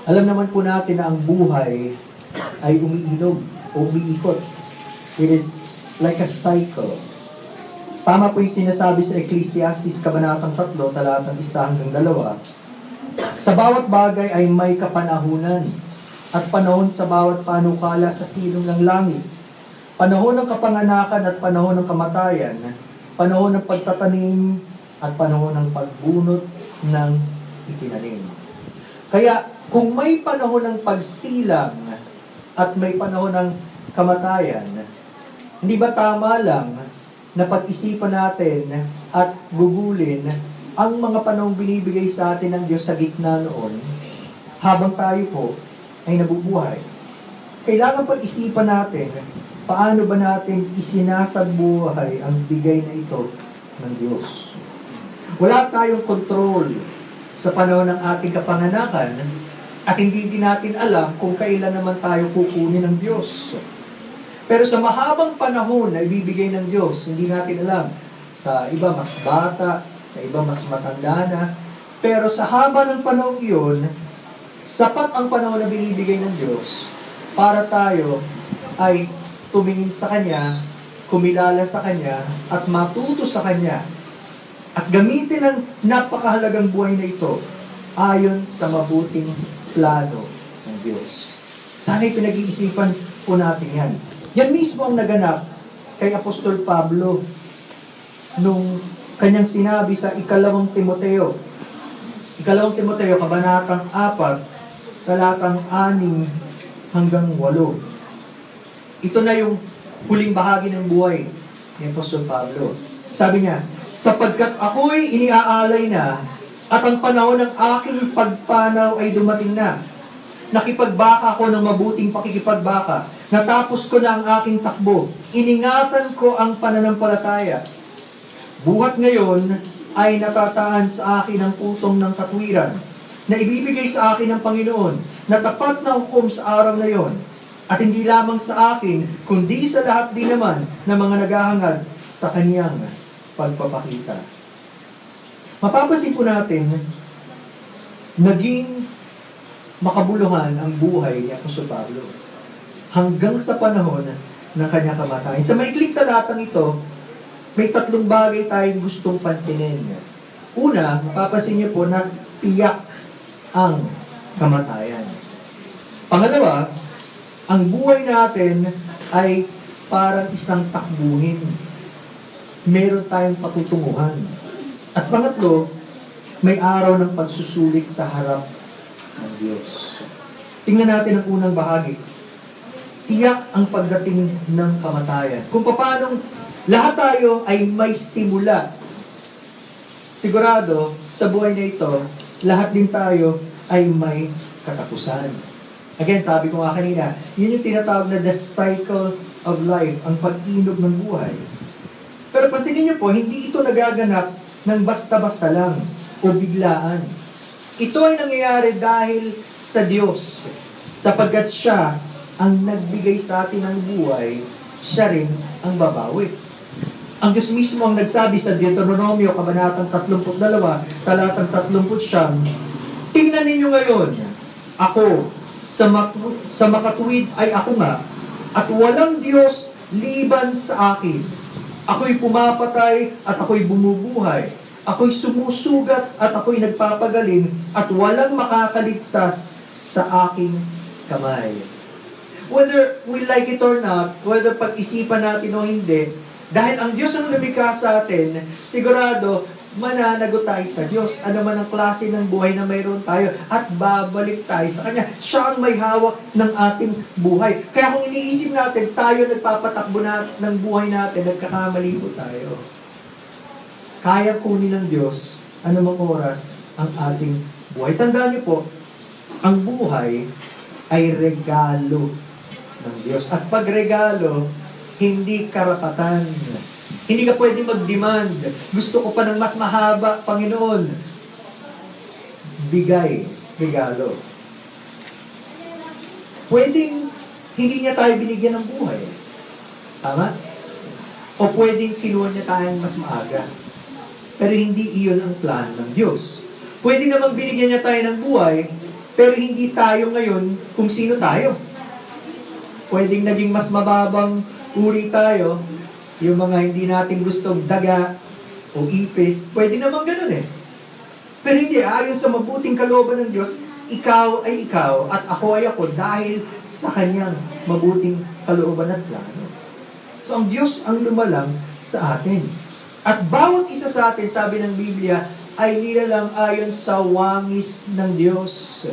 Alam naman po natin na ang buhay ay umiinog o umiikot. It is like a cycle. Tama po yung sinasabi sa Ecclesiastes, Kabanatang 3, talatang 1 hanggang 2. Sa bawat bagay ay may kapanahunan at panahon sa bawat panukala sa silong ng langit. Panahon ng kapanganakan at panahon ng kamatayan, panahon ng pagtatanim at panahon ng pagbunot ng itinanim. Kaya kung may panahon ng pagsilang at may panahon ng kamatayan, hindi ba tama lang na pag-isipan natin at gugulin ang mga panahong binibigay sa atin ng Diyos sa gitna noon habang tayo po ay nabubuhay? Kailangan pag-isipan natin paano ba natin isinasabuhay ang bigay na ito ng Diyos. Wala tayong control sa panahon ng ating kapanganakan at hindi din natin alam kung kailan naman tayo kukunin ng Diyos. Pero sa mahabang panahon na ibibigay ng Diyos, hindi natin alam. Sa iba mas bata, sa iba mas matanda na. Pero sa haba ng panahon iyon, sapat ang panahon na binibigay ng Diyos para tayo ay tumingin sa Kanya, kumilala sa Kanya, at matuto sa Kanya. At gamitin ang napakahalagang buhay na ito ayon sa mabuting plano ng Diyos. Sana'y pinag-iisipan po natin yan. Yan mismo ang naganap kay Apostol Pablo nung kanyang sinabi sa ikalawang Timoteo. Ikalawang Timoteo, Kabanatang 4, talatang 6 hanggang 8. Ito na yung huling bahagi ng buhay ni Apostol Pablo. Sabi niya, sapagkat ako'y iniaalay na at ang panahon ng aking pagpanaw ay dumating na. Nakipagbaka ako ng mabuting pakikipagbaka. Natapos ko na ang aking takbo. Iningatan ko ang pananampalataya. Buhat ngayon ay natataan sa akin ang utong ng katwiran na ibibigay sa akin ng Panginoon na tapat na hukom sa araw na yon. At hindi lamang sa akin, kundi sa lahat din naman ng mga naghahangad sa kaniyang pagpapakita. Mapapansin po natin, naging makabuluhan ang buhay ni Apostol Pablo hanggang sa panahon ng kanyang kamatayan. Sa maikling talatang ito, may 3 bagay tayong gustong pansinin. Una, mapapansin niyo po na tiyak ang kamatayan. Pangalawa, ang buhay natin ay parang isang takbuhin. Meron tayong patutunguhan. At pangatlo, may araw ng pagsusulit sa harap ng Diyos. Tingnan natin ang unang bahagi. Tiyak ang pagdating ng kamatayan. Kung paano lahat tayo ay may simula. Sigurado, sa buhay na ito, lahat din tayo ay may katapusan. Again, sabi ko nga kanina, yun yung tinatawag na the cycle of life, ang pag-inog ng buhay. Pero pansinin niyo po, hindi ito nagaganap ng basta-basta lang o biglaan. Ito ay nangyayari dahil sa Diyos. Sapagkat Siya ang nagbigay sa atin ng buhay, Siya rin ang babawi. Ang Diyos mismo ang nagsabi sa Deuteronomio, Kabanatang 32, talatang 30, tingnan ninyo ngayon, ako, sa makatuwid ay ako nga, at walang Diyos liban sa akin. Ako'y pumapatay at ako'y bumubuhay. Ako'y sumusugat at ako'y nagpapagaling at walang makakaligtas sa aking kamay. Whether we like it or not, whether pag-isipan natin o hindi, dahil ang Diyos ang lumikha sa atin, sigurado, mananagot tayo sa Diyos. Ano man ang klase ng buhay na mayroon tayo at babalik tayo sa Kanya. Siya ang may hawak ng ating buhay. Kaya kung iniisip natin, tayo nagpapatakbo ng buhay natin, nagkakamali po tayo. Kaya kunin ng Diyos, anumang oras, ang ating buhay. Tandaan niyo po, ang buhay ay regalo ng Diyos. At pag regalo, hindi karapatan. Hindi ka pwede mag-demand. Gusto ko pa ng mas mahaba, Panginoon. Bigay, regalo. Pwedeng hindi niya tayo binigyan ng buhay. Tama? O pwedeng kinuha niya tayong mas maaga. Pero hindi iyon ang plan ng Diyos. Pwede namang binigyan niya tayo ng buhay, Pero hindi tayo ngayon kung sino tayo. Pwedeng naging mas mababang uri tayo, yung mga hindi natin gustong daga o ipis, pwede naman ganun eh. Pero hindi, ayon sa mabuting kalooban ng Diyos, ikaw ay ikaw at ako ay ako dahil sa kanyang mabuting kalooban at plano. So ang Diyos ang lumalang sa atin. At bawat isa sa atin, sabi ng Biblia, ay nilalang ayon sa wangis ng Diyos.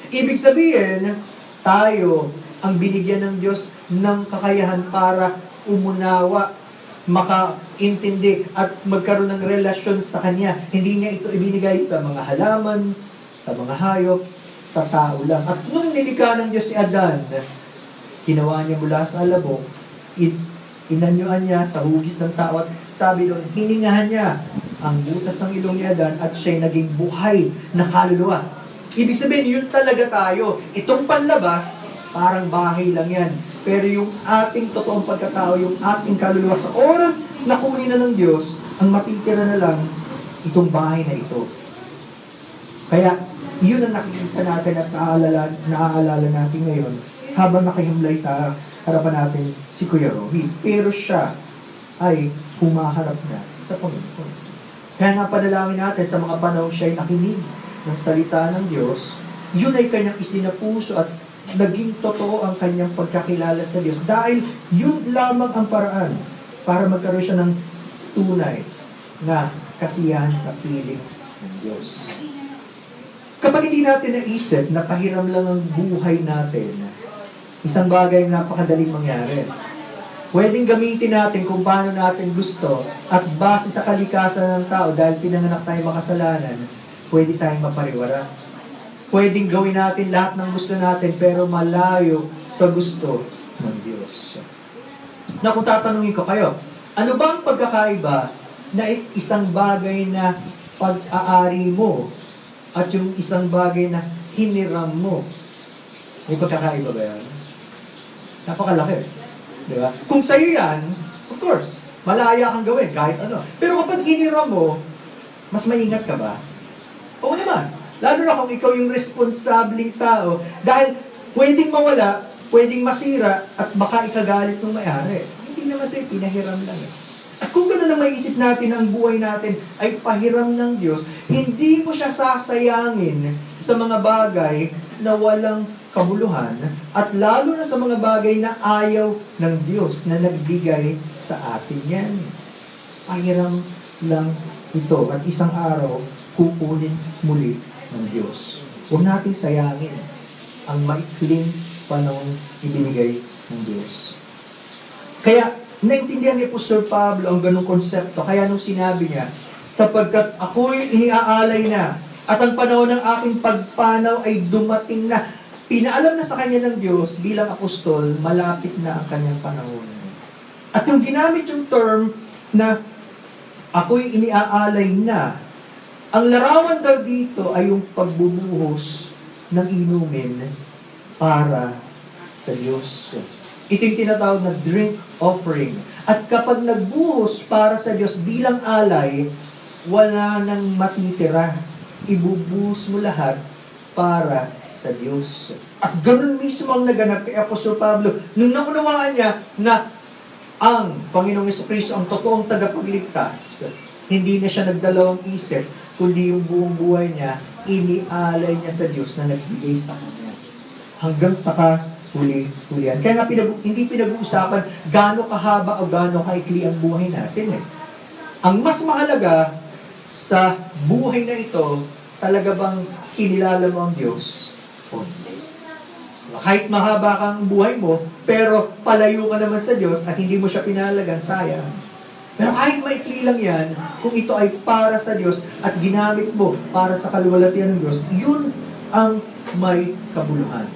Ibig sabihin, tayo ang binigyan ng Diyos ng kakayahan para umunawa, makaintindi at magkaroon ng relasyon sa Kanya. Hindi niya ito ibinigay sa mga halaman, sa mga hayop, sa tao lang. At nung nilikha ng Diyos si Adan, ginawa niya mula sa alabok, inanyuan niya sa hugis ng tao at sabi doon, hiningahan niya ang butas ng ilong ni Adan at siya'y naging buhay na kaluluwa. Ibig sabihin, yun talaga tayo. Itong panlabas, parang bahay lang yan. Pero yung ating totoong pagkatao, yung ating kaluluwa sa oras na kunin na ng Diyos, ang matitira na lang itong bahay na ito. Kaya, yun ang nakikita natin at naaalala natin ngayon habang nakahimlay sa harapan natin si Kuya Rohi. Pero siya ay humaharap na sa Panginoon. Kaya nga panalangin natin sa mga panahon siya'y nakinig ng salita ng Diyos, yun ay kanyang isinapuso at naging totoo ang kanyang pagkakilala sa Diyos. Dahil yun lamang ang paraan para magkaroon siya ng tunay na kasiyahan sa piling ng Diyos. Kapag hindi natin naisip na pahiram lang ang buhay natin, isang bagay na napakadaling mangyari. Pwedeng gamitin natin kung paano natin gusto at base sa kalikasan ng tao dahil pinanganak tayong makasalanan, pwede tayong mapariwara. Pwedeng gawin natin lahat ng gusto natin pero malayo sa gusto ng Diyos. Na kung tatanungin ko kayo, ano ba ang pagkakaiba na isang bagay na pag-aari mo at yung isang bagay na hiniram mo? May pagkakaiba ba yan? Napakalaki. Di ba? Kung sa'yo yan, of course, malaya kang gawin kahit ano. Pero kapag hiniram mo, mas maingat ka ba? Oo naman. Lalo na kung ikaw yung responsableng tao, dahil pwedeng mawala, pwedeng masira, at baka ikagalit ng may-ari. Hindi naman sa'yo, pinahiram lang. At kung gano'n na maisip natin ang buhay natin ay pahiram ng Diyos, hindi mo siya sasayangin sa mga bagay na walang kabuluhan, at lalo na sa mga bagay na ayaw ng Diyos na nagbigay sa atin yan. Pahiram lang ito, at isang araw, kukunin muli ng Diyos. Huwag nating sayangin ang maikling panahon ibinigay ng Diyos. Kaya, naintindihan ni Apostol Pablo ang ganung konsepto. Kaya nung sinabi niya, sapagkat ako'y iniaalay na, at ang panahon ng aking pagpanaw ay dumating na. Pinaalam na sa kanya ng Diyos bilang apostol, malapit na ang kanyang panahon. At yung ginamit yung term na ako'y iniaalay na, ang larawan daw dito ay yung pagbubuhos ng inumin para sa Diyos. Ito yung tinatawag na drink offering. At kapag nagbuhos para sa Diyos bilang alay, wala nang matitira. Ibubuhos mo lahat para sa Diyos. At ganun mismo ang naganap kay Apostol Pablo. Nung naunawaan niya na ang Panginoong Jesucristo ang totoong tagapagligtas, hindi na siya nagdalawang isip, kundi yung buong buhay niya, inialay niya sa Diyos na nagbigay sa kanya. Hanggang sa kahuli-hulihan. Kaya nga hindi pinag-uusapan gaano kahaba o gaano kaikli ang buhay natin. Ang mas mahalaga sa buhay na ito, talaga bang kinilala mo ang Diyos? O hindi. Kahit mahaba kang buhay mo, pero palayo ka naman sa Diyos at hindi mo siya pinahalagan, sayang. Pero kahit maikli lang yan, kung ito ay para sa Diyos at ginamit mo para sa kaluwalhatian ng Diyos, yun ang may kabuluhan.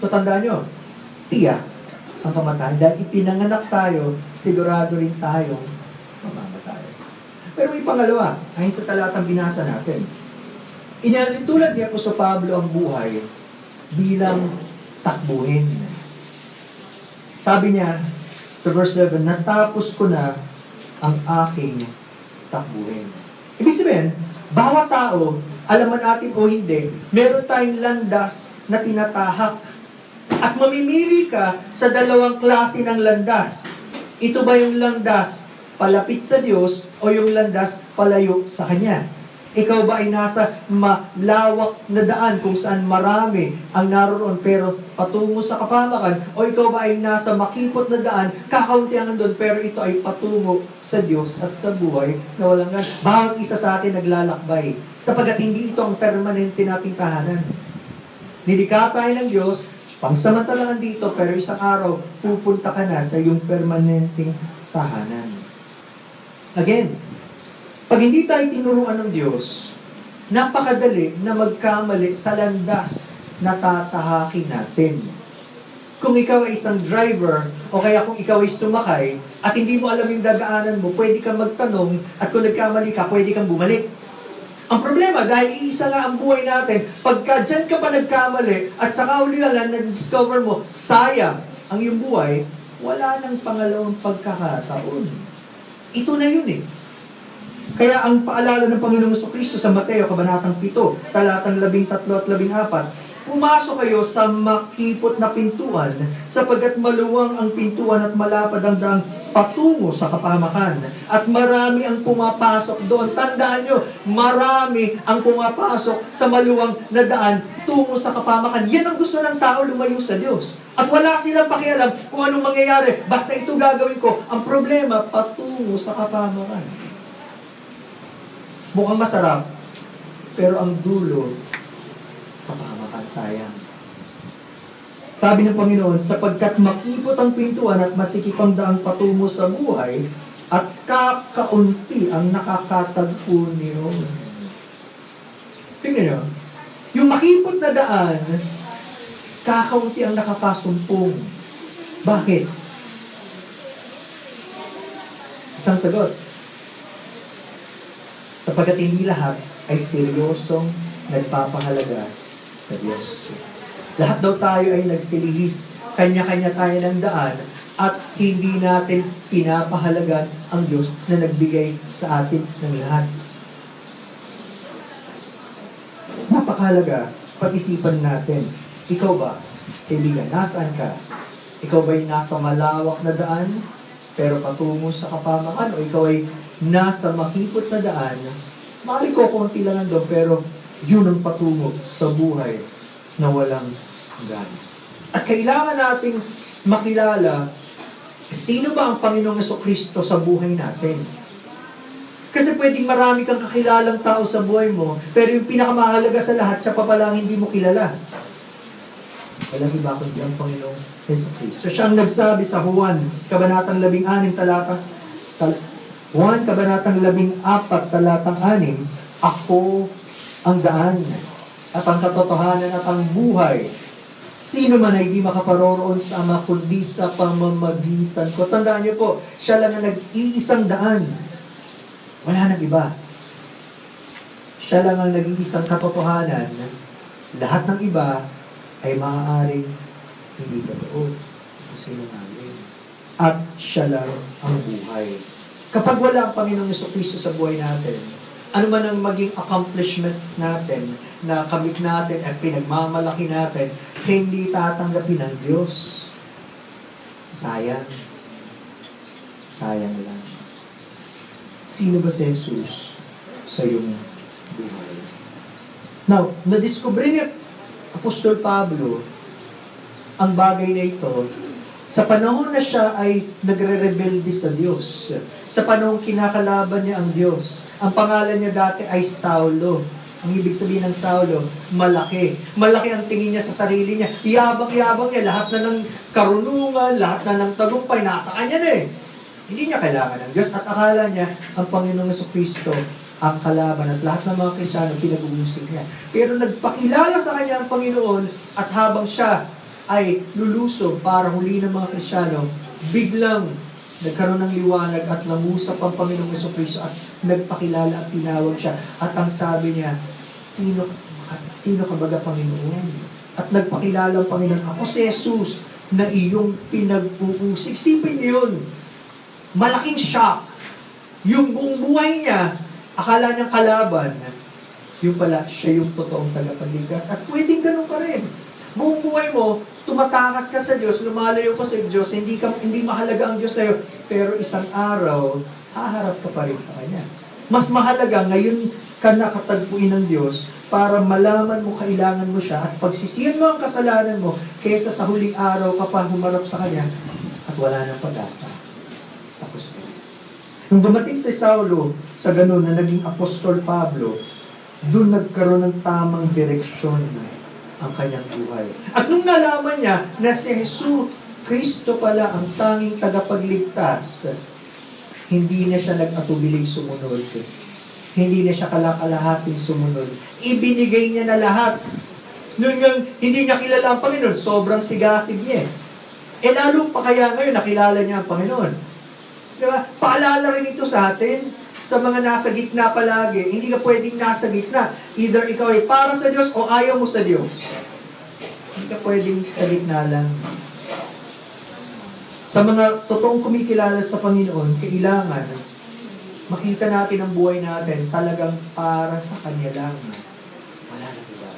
So tandaan nyo, tiyak ang kamatayan. Dahil ipinanganak tayo, sigurado rin tayong mamamatay. Pero may pangalawa, ayon sa talatang binasa natin. Inalitulad ni Apostol Pablo ang buhay bilang takbuhin. Sabi niya sa verse 7, natapos ko na ang aking takbuhin. Ibig sabihin, bawat tao alam man natin o hindi, meron tayong landas na tinatahak. At mamimili ka sa dalawang klase ng landas. Ito ba yung landas palapit sa Diyos o yung landas palayo sa Kanya? Ikaw ba ay nasa malawak na daan kung saan marami ang naroon pero patungo sa kapamakan? O ikaw ba ay nasa makipot na daan, kakaunti ang nandun pero ito ay patungo sa Diyos at sa buhay na walang gan? Bawat isa sa atin naglalakbay sapagkat hindi ito ang permanente nating tahanan. Nilikha tayo ng Diyos, pangsamantalaan dito pero isang araw pupunta ka na sa iyong permanenteng tahanan. Again, pag hindi tayo tinuruan ng Diyos, napakadali na magkamali sa landas na tatahakin natin. Kung ikaw ay isang driver, o kaya kung ikaw ay sumakay, at hindi mo alam yung dadaanan mo, pwede kang magtanong, at kung nagkamali ka, pwede kang bumalik. Ang problema, dahil iisa nga ang buhay natin, pagka dyan ka pa nagkamali, at sa kaulilan na-discover mo, sayang ang iyong buhay, wala nang pangalawang pagkakataon. Ito na yun eh. Kaya ang paalala ng Panginoong Jesucristo sa Mateo, Kabanatang 7, talatang 13 at 14, pumasok kayo sa makipot na pintuan, sapagkat maluwang ang pintuan at malapad ang daang patungo sa kapahamakan. At marami ang pumapasok doon. Tandaan nyo, marami ang pumapasok sa maluwang na daan tungo sa kapahamakan. Yan ang gusto ng tao, lumayo sa Diyos. At wala silang pakialam kung anong mangyayari. Basta ito gagawin ko. Ang problema, patungo sa kapahamakan. Mukhang masarap, pero ang dulo, kapahamakan, sayang. Sabi ng Panginoon, sapagkat makipot ang pintuan at masikip ang daang patungo sa buhay, at kakaunti ang nakakatagpo niyon. Tingnan nyo, yung makipot na daan, kakaunti ang nakakasumpong. Bakit? Isang sagot. Sapagkat hindi lahat ay seryosong nagpapahalaga sa Diyos. Lahat daw tayo ay nagsilihis, kanya-kanya tayo ng daan, at hindi natin pinapahalagan ang Diyos na nagbigay sa atin ng lahat. Napakahalaga, pag-isipan natin, ikaw ba, kaibigan, nasaan ka? Ikaw ba'y nasa malawak na daan, pero patungo sa kapamakan, o ikaw ay nasa makipot na daan, maaari ko konti lang nandun, pero yun ang patungo sa buhay na walang hanggan. At kailangan nating makilala, sino ba ang Panginoong Jesucristo sa buhay natin? Kasi pwedeng marami kang kakilalang tao sa buhay mo, pero yung pinakamahalaga sa lahat, siya pa palang hindi mo kilala. Walang iba kundi ang Panginoong Jesucristo. Siya ang nagsabi sa Juan, Kabanatang 16, Juan, Kabanatang 14, talatang 6, ako ang daan, at ang katotohanan at ang buhay. Sino man ay di makaparoroon sa Ama, kundi sa pamamagitan ko. Tandaan niyo po, siya lang ang nag-iisang daan. Wala nang iba. Siya lang ang nag-iisang katotohanan. Lahat ng iba ay maaaring hindi totoo. Sino namin. At siya lang ang buhay. Kapag wala ang Panginoong Jesucristo sa buhay natin, ano man ang maging accomplishments natin, na kamit natin at pinagmamalaki natin, hindi tatanggapin ng Diyos. Sayang. Sayang lang. Sino ba si Jesus sa iyong buhay? Now, nadiskubre ni Apostol Pablo ang bagay na ito sa panahon na siya ay nagre-rebelde sa Diyos. Sa panahon kinakalaban niya ang Diyos. Ang pangalan niya dati ay Saulo. Ang ibig sabihin ng Saulo, malaki. Malaki ang tingin niya sa sarili niya. Yabang-yabang niya. Lahat na ng karunungan, lahat na ng tagumpay, nasa kanya na eh. Hindi niya kailangan ng Diyos. At akala niya, ang Panginoong Jesucristo ang kalaban. At lahat ng mga Kristiyano, pinag-uusig niya. Pero nagpakilala sa kanya ang Panginoon, at habang siya ay lulusob para huli ng mga Kristiyano, biglang nagkaroon ng liwanag at nangusap ang Panginoong Jesucristo at nagpakilala at tinawag siya. At ang sabi niya, sino ka baga Panginoon? At nagpakilala ang Panginoon, ako si Jesus na iyong pinag-uusig. Sipin niyo yun. Malaking shock. Yung buong buhay niya, akala niyang kalaban, yung pala, siya yung totoong tagapagligtas. At pwedeng ganun pa rin. Buong buhay mo, tumatakas ka sa Diyos, lumalayo ka sa Diyos, hindi mahalaga ang Diyos sa'yo, pero isang araw, haharap ka pa rin sa Kanya. Mas mahalaga, ngayon ka nakatagpuin ng Diyos para malaman mo, kailangan mo siya, at pagsisihan mo ang kasalanan mo, kaysa sa huling araw ka pa humarap sa Kanya, at wala nang pag-asa. Tapos na. Nung dumating si Saulo sa ganun na naging Apostol Pablo, doon nagkaroon ng tamang direksyon ang kanyang buhay. At nung nalaman niya na si Jesus Kristo pala ang tanging tagapagligtas, hindi na siya nag-atubiling sumunod. Hindi na siya kalakalahating sumunod. Ibinigay niya na lahat. Noon nga, hindi niya kilala ang Panginoon, sobrang sigasig niya. Lalo pa kaya ngayon, nakilala niya ang Panginoon. Diba? Paalala rin ito sa atin, sa mga nasa gitna palagi. Hindi ka pwedeng nasa gitna. Either ikaw ay para sa Diyos o ayaw mo sa Diyos. Hindi ka pwedeng sa gitna lang. Sa mga totoong kumikilala sa Panginoon, kailangan makita natin ang buhay natin talagang para sa Kanya lang. Wala na iba.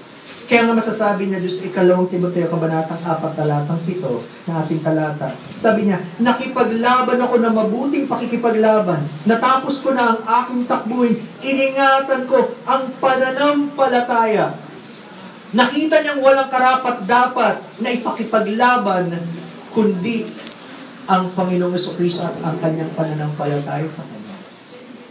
Kaya nga masasabi niya Diyos, 2 Timoteo, kabanatang 4, talatang 7, na ating talata. Sabi niya, nakipaglaban ako na mabuting pakikipaglaban. Natapos ko na ang aking takbuhin. Iningatan ko ang pananampalataya. Nakita niyang walang karapat-dapat na ipakipaglaban, kundi ang Panginoong Jesucristo at ang kanyang pananampalataya sa Kanya.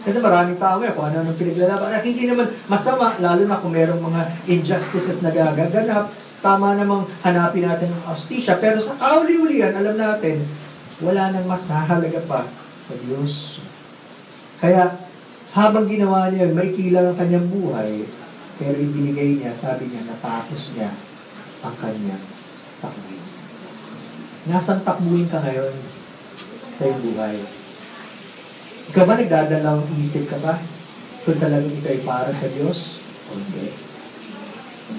Kasi maraming tao ngayon, kung ano-anong pinaglalaban. At hindi naman masama, lalo na kung merong mga injustices na gagaganap, tama namang hanapin natin ang hustisya. Pero sa kauli-ulian, alam natin, wala nang mas hahalaga pa sa Diyos. Kaya, habang ginawa niya, maikilang ang kanyang buhay, pero ibinigay niya, sabi niya, natapos niya ang kanyang takbuhin. Nasang takbuhin ka ngayon sa iyong buhay? Ikaw ba nagdadalawang isip ka ba? Kung talagang ito ay para sa Diyos? Okay.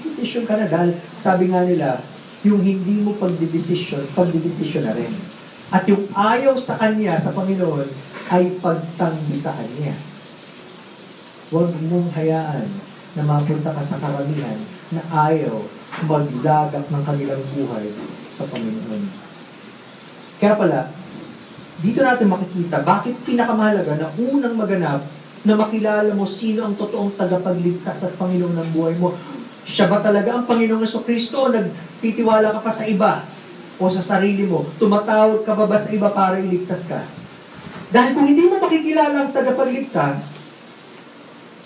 Decision ka na dahil sabi nga nila, yung hindi mo pagdidesisyon na rin. At yung ayaw sa Kanya, sa Panginoon, ay pagtanggi sa Kanya. Huwag mong hayaan na mapunta ka sa karamihan na ayaw maglagak ng kanilang buhay sa Panginoon. Kaya pala, dito natin makikita bakit pinakamahalaga na unang maganap na makilala mo sino ang totoong tagapagligtas at Panginoon ng buhay mo. Siya ba talaga ang Panginoong Jesucristo o nagtitiwala ka pa sa iba o sa sarili mo? Tumatawag ka ba sa iba para iligtas ka? Dahil kung hindi mo makikilala ang tagapagligtas,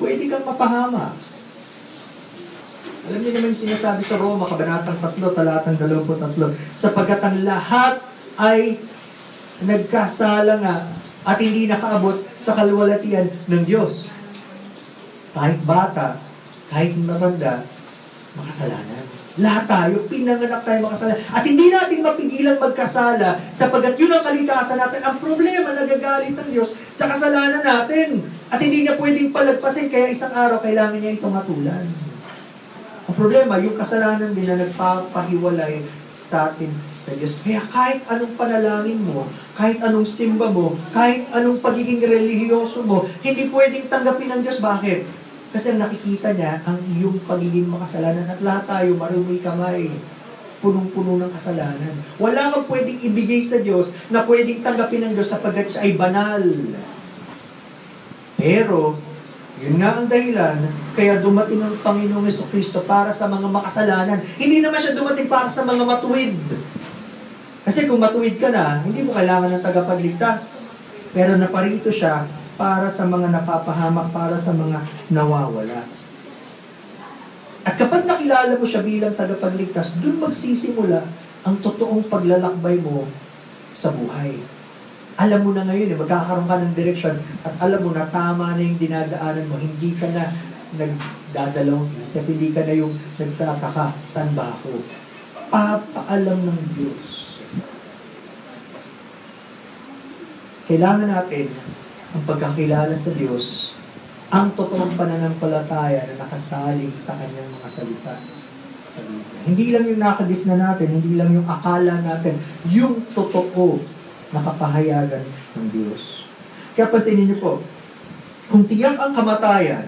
pwede kang mapahama. Alam niyo naman sinasabi sa Roma, kabanatang 3, talatang 23, sapagkat ang lahat ay nagkasala nga at hindi nakaabot sa kalwalatian ng Diyos. Kahit bata, kahit matanda, makasalanan. Lahat tayo, pinanganak tayo makasalanan. At hindi natin mapigilang magkasala sapagkat yun ang kalikasan natin. Ang problema, nagagalit ang Diyos sa kasalanan natin. At hindi niya pwedeng palagpasin, kaya isang araw kailangan niya itong hatulan. Ang problema, yung kasalanan din na nagpapahiwalay sa atin sa Diyos. Kaya kahit anong panalangin mo, kahit anong simba mo, kahit anong pagiging relihiyoso mo, hindi pwedeng tanggapin ng Diyos. Bakit? Kasi ang nakikita niya, ang iyong pagiging makasalanan. At lahat tayo, marumi kamay, punong-puno ng kasalanan. Wala kang pwedeng ibigay sa Diyos na pwedeng tanggapin ng Diyos sapagkat siya ay banal. Pero, yun nga ang dahilan, kaya dumating ang Panginoong Jesucristo para sa mga makasalanan. Hindi naman siya dumating para sa mga matuwid. Kasi kung matuwid ka na, hindi mo kailangan ng tagapagligtas. Pero naparito siya para sa mga napapahamak, para sa mga nawawala. At kapag nakilala mo siya bilang tagapagligtas, dun magsisimula ang totoong paglalakbay mo sa buhay. Alam mo na ngayon, magkakaroon ka ng direksyon at alam mo na tama na yung dinadaanan mo. Hindi ka na nagdadalawang isip, hindi ka na yung nagtataka, saan ba ako? Papaalam ng Diyos. Kailangan natin ang pagkakilala sa Diyos, ang totoong pananampalataya na nakasalig sa Kanyang mga salita. Hindi lang yung nakagis na natin, hindi lang yung akala natin, yung totoo nakapahayagan ng Diyos. Kaya pansinin niyo po, kung tiyak ang kamatayan,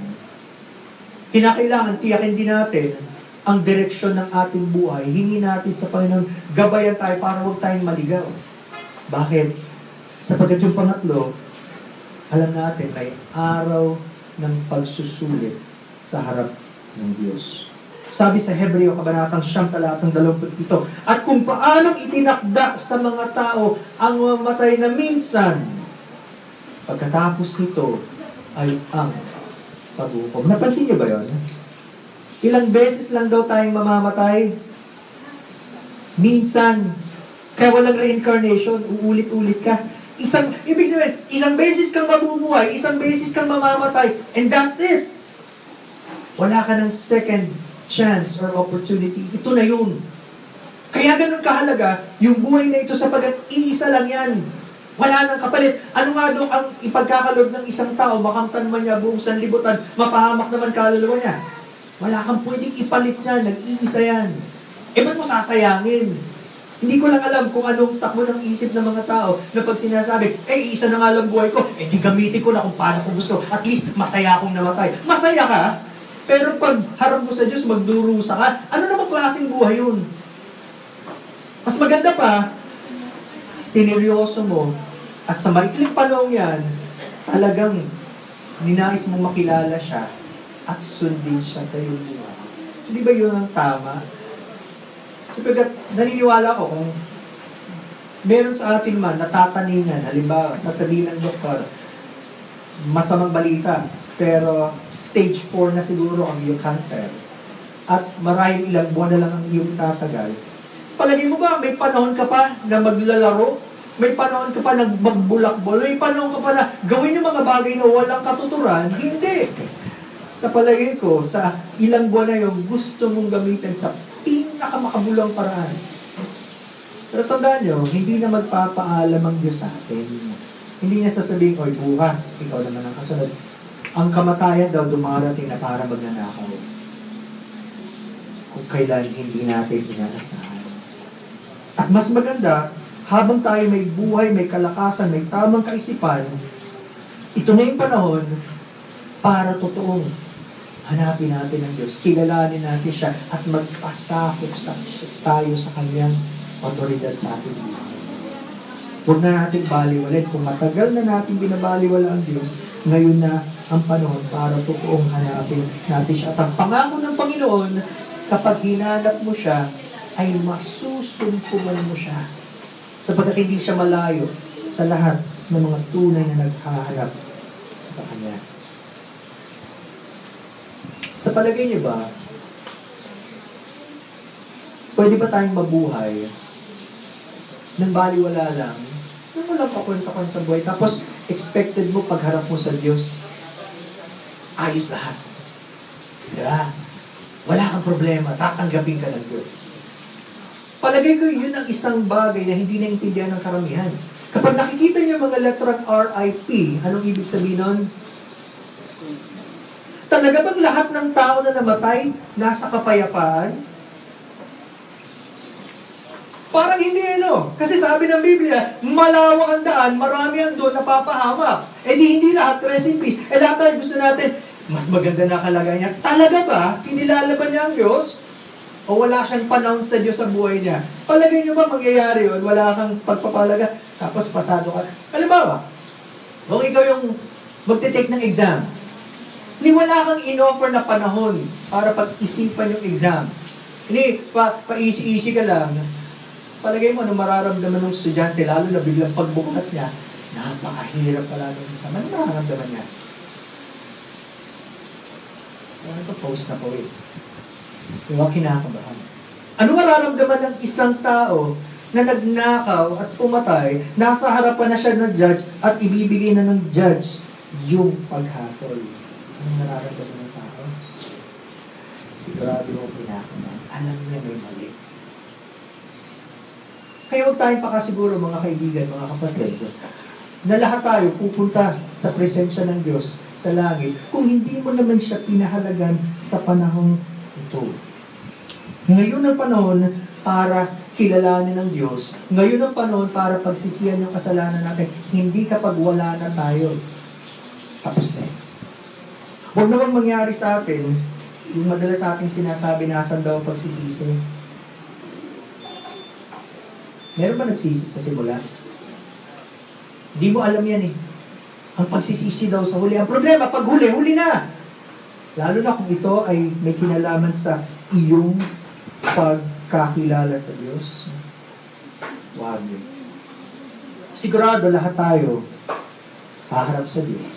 Kinakailangan, tiyakin din natin ang direksyon ng ating buhay. Hingi natin sa Panginoon, gabayan tayo para huwag tayong maligaw. Bakit? Sapagkat yung pangatlo, alam natin, may araw ng pagsusulit sa harap ng Diyos. Sabi sa Hebreo, kabanatang 9:27, at kung paanong itinakda sa mga tao ang mamatay na minsan, pagkatapos nito ay ang paghukom. Napansin niyo ba yun? Ilang beses lang daw tayong mamamatay? Minsan. Kaya walang reincarnation, uulit-ulit ka. Ibig sabihin, isang beses kang mabubuhay, isang beses kang mamamatay, and that's it. Wala ka ng second chance or opportunity. Ito na yun. Kaya ganun kahalaga, yung buhay na ito sapagkat iisa lang yan. Wala nang kapalit. Ano nga daw ang ipagkakaloob ng isang tao, makamtan man niya buong sanlibutan, mapahamak naman kaluluwa niya. Wala kang pwedeng ipalit niya, nag-iisa yan. Ba't mo sasayangin? Hindi ko lang alam kung anong takbo ng isip ng mga tao na pag sinasabi, isa na nga lang buhay ko, di gamitin ko na kung paano ko gusto. At least, masaya akong namatay. Masaya ka, pero pag harap mo sa Diyos, magdurusa ka, ano namang klaseng buhay yun? Mas maganda pa, sineryoso mo, at sa maikling panahon yan, talagang ninais mong makilala siya at sundin siya sa iyong buhay. Hindi ba yun ang tama? Sapagkat naniniwala ko kung meron sa atin man natataningan, halimbawa, sasabihin ng doktor, masamang balita, pero stage 4 na siguro ang iyong cancer, at marahil ilang buwan na lang ang iyong tatagal, palagi mo ba may panahon ka pa na maglalaro? May panahon ka pa na magbulakbol? May panahon ka pa na gawin yung mga bagay na walang katuturan? Hindi! Sa palagay ko, sa ilang buwan na yung gusto mong gamitin sa pinakamakabulang paraan. Pero tandaan nyo, hindi na magpapaalam ang Diyos sa atin. Hindi niya sasabihin, oy, bukas, ikaw naman ang kasunod. Ang kamatayan daw dumarating na para magnanakaw. Kung kailan hindi natin inaasahan. At mas maganda, habang tayo may buhay, may kalakasan, may tamang kaisipan, ito na yung panahon para totoong hanapin natin ang Diyos, kilalanin natin siya, at magpasakop tayo sa kanyang otoridad sa ating buhay. Huwag na natin baliwalin. Kung matagal na natin binabaliwala ang Diyos, ngayon na ang panahon para totoong hanapin natin siya. At ang pangako ng Panginoon, kapag hinanap mo siya, ay masusumpuman mo siya. Sapagkat hindi siya malayo sa lahat ng mga tunay na naghahanap sa Kanya. Sa palagay niyo ba, pwede ba tayong mabuhay ng baliwala lang, nang walang pakwenta-kwenta buhay, tapos expected mo pagharap mo sa Diyos, ayos lahat. Diba? Wala kang problema, tatanggapin ka ng Diyos. Palagay ko yun ang isang bagay na hindi naintindihan ng karamihan. Kapag nakikita niyo mga letrang RIP, anong ibig sabihin nun? Talaga bang lahat ng tao na namatay nasa kapayapaan? Parang hindi Kasi sabi ng Biblia, malawak ang daan, marami ang doon napapahamak. Hindi lahat, rest in peace. Lahat tayo gusto natin, mas maganda na kalagay niya. Talaga ba? Kinilala ba niya ang Diyos? O wala siyang panahon sa Diyos sa buhay niya? Palagay niyo ba mangyayari yun? Wala kang pagpapalaga, tapos pasado ka. Halimbawa, kung ikaw yung magte-take ng exam, hindi wala kang in-offer na panahon para pag-isipan yung exam. Hindi, pa-easy-easy ka lang. Palagay mo, anong mararamdaman ng estudyante, lalo na biglang pagbukat niya, napakahirap pala ng exam. Ano mararamdaman niya? Ano ito? Post na pawis. Diba, kinakabahan. Ano mararamdaman ng isang tao na nagnakaw at pumatay, nasa harapan na siya ng judge at ibibigay na ng judge yung paghatol? Ano nararamdaman ng tao? Sigurado mo pinakabahan. Alam niya may mali. Kaya huwag tayong pakasiguro, mga kaibigan, mga kapatid, na lahat tayo pupunta sa presensya ng Diyos sa langit kung hindi mo naman siya pinahalagan sa panahong ito. Ngayon ang panahon para kilalanin ng Diyos. Ngayon ang panahon para pagsisihan yung kasalanan natin. Hindi kapag wala na tayo. Tapos na. Huwag naman mangyari sa atin Yung madalas sa ating sinasabi, nasan daw pagsisisi? Meron ba nagsisi sa simula? Di mo alam yan eh. Ang pagsisisi daw sa huli. Ang problema, pag huli, huli na. Lalo na kung ito ay may kinalaman sa iyong pagkakilala sa Diyos. Wag yun. Sigurado lahat tayo haharap sa Diyos.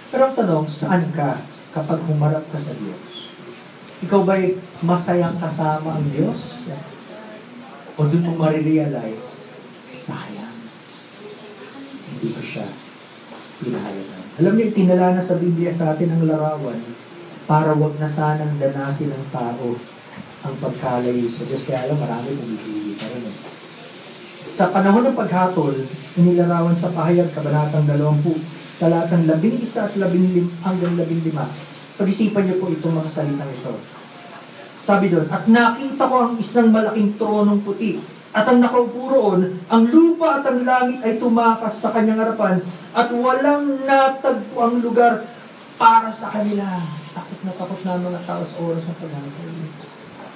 Pero ang tanong, saan ka kapag humarap ka sa Diyos? Ikaw ba'y masayang kasama ang Diyos? O doon mo marirealize, sayang. Hindi ko siya pinahalagan. Alam niyo, itinala na sa Biblia sa atin ang larawan para wag na sanang danasin ng tao ang pagkalayo sa Diyos. Kaya alam, marami pumipili pa rin. Sa panahon ng paghatol, inilarawan sa pahayag, kabanatang 20, talatang 11 at 15 hanggang 15. Pag-isipan niyo po itong mga salitang ito. Sabi doon, at nakita ko ang isang malaking tronong puti, at ang nakaupo roon, ang lupa at ang langit ay tumakas sa kanyang harapan, at walang natagpo ang lugar para sa kanila. Takot na mga tao sa oras ng paghatol.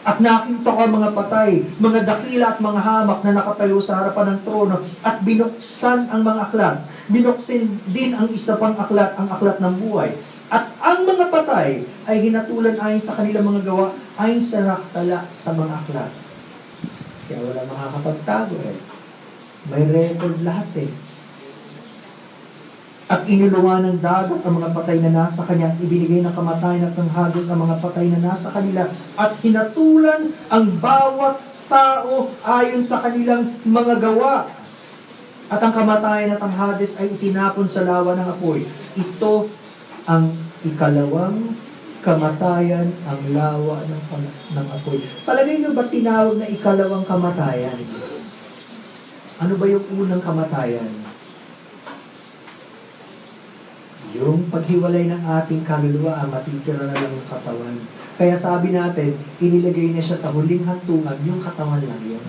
At nakita ko ang mga patay, mga dakila at mga hamak na nakatayo sa harapan ng trono, at binuksan ang mga aklat. Binuksin din ang isa pang aklat, ang aklat ng buhay. At ang mga patay ay hinatulan ayon sa kanilang mga gawa, ayon sa nakatala sa mga aklat. Kaya wala makakapagtago eh. May record lahat eh. At inuluwa ng dagat ang mga patay na nasa kanya, at ibinigay ng kamatayan at ng Hades ang mga patay na nasa kanila, at hinatulan ang bawat tao ayon sa kanilang mga gawa. At ang kamatayan at ang Hades ay itinapon sa lawa ng apoy. Ito ang ikalawang kamatayan, ang lawa ng apoy. Palagay nyo ba tinawag na ikalawang kamatayan? Ano ba yung unang kamatayan? Yung paghiwalay ng ating kaluluwa, matitira na lang yung katawan. Kaya sabi natin, inilagay niya siya sa huling hantungan, yung katawan lang yun.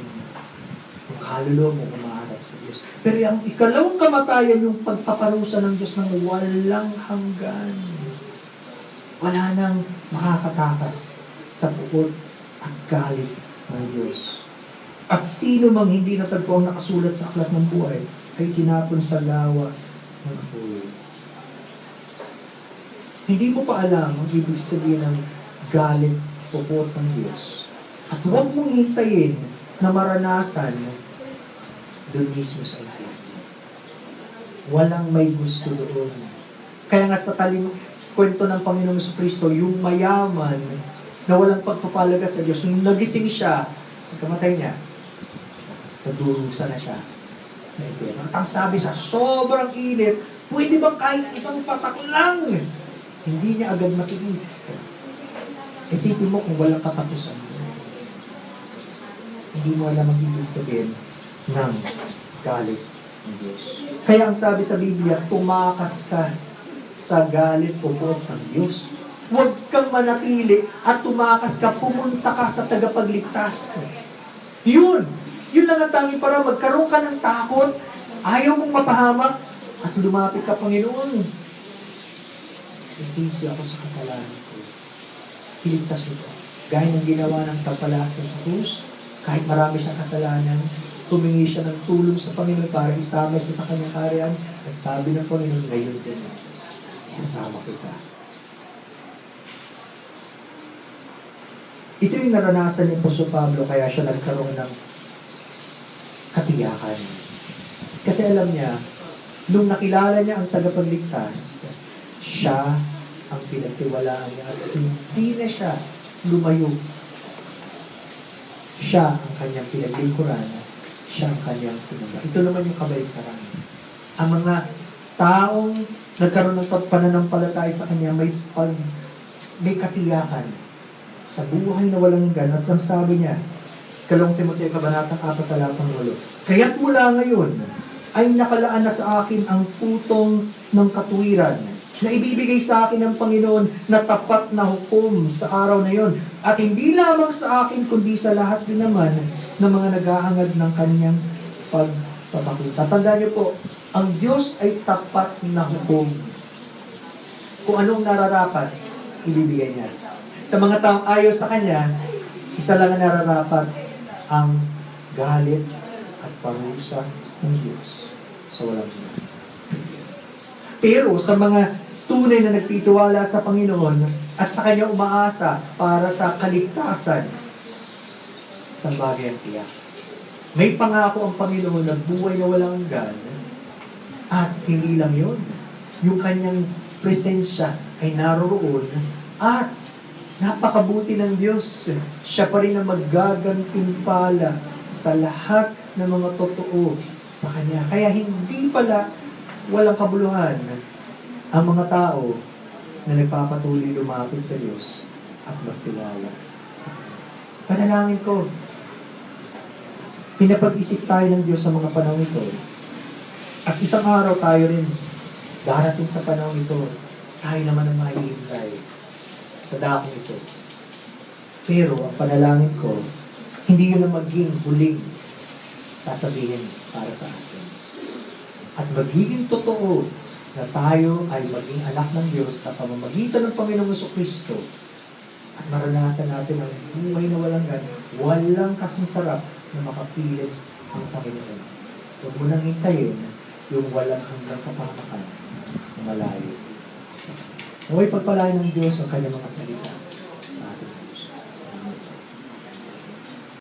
Yung kaluluwa mo umaharap sa Diyos. Pero ang ikalawang kamatayan, yung pagpaparusa ng Diyos ng walang hanggan. Wala nang makakatakas sa pukot at galit ng Diyos. At sino mang hindi natagpo ang nakasulat sa aklat ng buhay, ay tinapon sa lawa ng apoy. Hindi mo pa alam ang ibig sabihin ng galit, pukot ng Diyos. At huwag mong hintayin na maranasan doon mismo sa iyo. Walang may gusto doon. Kaya nga sa kwento ng Panginoong Kristo, yung mayaman na walang pagpapalaga sa Diyos, yung nagising siya, pagkamatay niya, nadurusa na siya sa impyerno. At ang sabi sa sobrang init, pwede bang kahit isang patak lang? Hindi niya agad matiis. Isipin mo kung walang katapusan. Hindi mo alam ang ibig sabihin ng galit ng Diyos. Kaya ang sabi sa Biblia, tumakas ka sa galit o pukot ng Diyos. Huwag kang manatili at tumakas ka, pumunta ka sa tagapagligtas. Yun lang ang tanging para magkaroon ka ng takot, ayaw mong mapahamak, at lumapit ka, Panginoon. Sisisi ako sa kasalanan ko. Iligtas mo ko. Gaya ng ginawa ng tapalasan sa krus, kahit marami siyang kasalanan, tumingi siya ng tulong sa Panginoon para isama siya sa kanyang kaharian, at sabi ng Panginoon, ngayon din, isasama kita. Ito yung naranasan ni Apostol Pablo, kaya siya nagkaroon ng katiyakan. Kasi alam niya, nung nakilala niya ang tagapagligtas, siya ang pinagtiwalaan niya at hindi na siya lumayo. Siya ang kanyang pinaglingkuran, siya ang kanyang sinumba. Ito naman yung kabaliktaran. Ang mga taong nagkaroon ng pananampalataya sa kanya, may katiyakan sa buhay na walang hanggan. At ang sabi niya, 2 Timoteo kabanatang 4 talatang 8, kaya't mula ngayon ay nakalaan na sa akin ang putong ng katuwiran na ibibigay sa akin ng Panginoon na tapat na hukom sa araw na yon. At hindi lamang sa akin, kundi sa lahat din naman ng mga naghahangad ng kanyang pagpapakita. Tandaan niyo po, ang Diyos ay tapat na hukom. Kung anong nararapat, ibibigay niya. Sa mga taong ayaw sa Kanya, isa lang ang nararapat, ang galit at parusa ng Diyos sa walang hanggan. Pero sa mga tunay na nagtitiwala sa Panginoon at sa Kanya umaasa para sa kaligtasan, isang bagay ang tiyak. May pangako ang Panginoon na buhay na walang hanggan at hindi lang yun. Yung Kanyang presensya ay naroroon at napakabuti ng Diyos. Siya pa rin ang maggagantimpala sa lahat ng mga totoo sa Kanya. Kaya hindi pala walang kabuluhan ang mga tao na nagpapatuloy lumapit sa Diyos at magtiwala sa Kanya. Panalangin ko, pinapag-isip tayo ng Diyos sa mga panahon ito. At isang araw tayo rin, darating sa panahon ito, tayo naman ang maihintay sa dakong ito. Pero ang panalangin ko, hindi yun ang maging huling sasabihin para sa atin. At magiging totoo na tayo ay maging anak ng Diyos sa pamamagitan ng Panginoong Jesucristo at maranasan natin ang buhay na walang hanggan, walang kasing sarap na makapilit ang Panginoon. Huwag mo nang hintayin yung walang hanggang kapakanan na malayo. Naway pagpalain ng Diyos ang kanyang mga salita.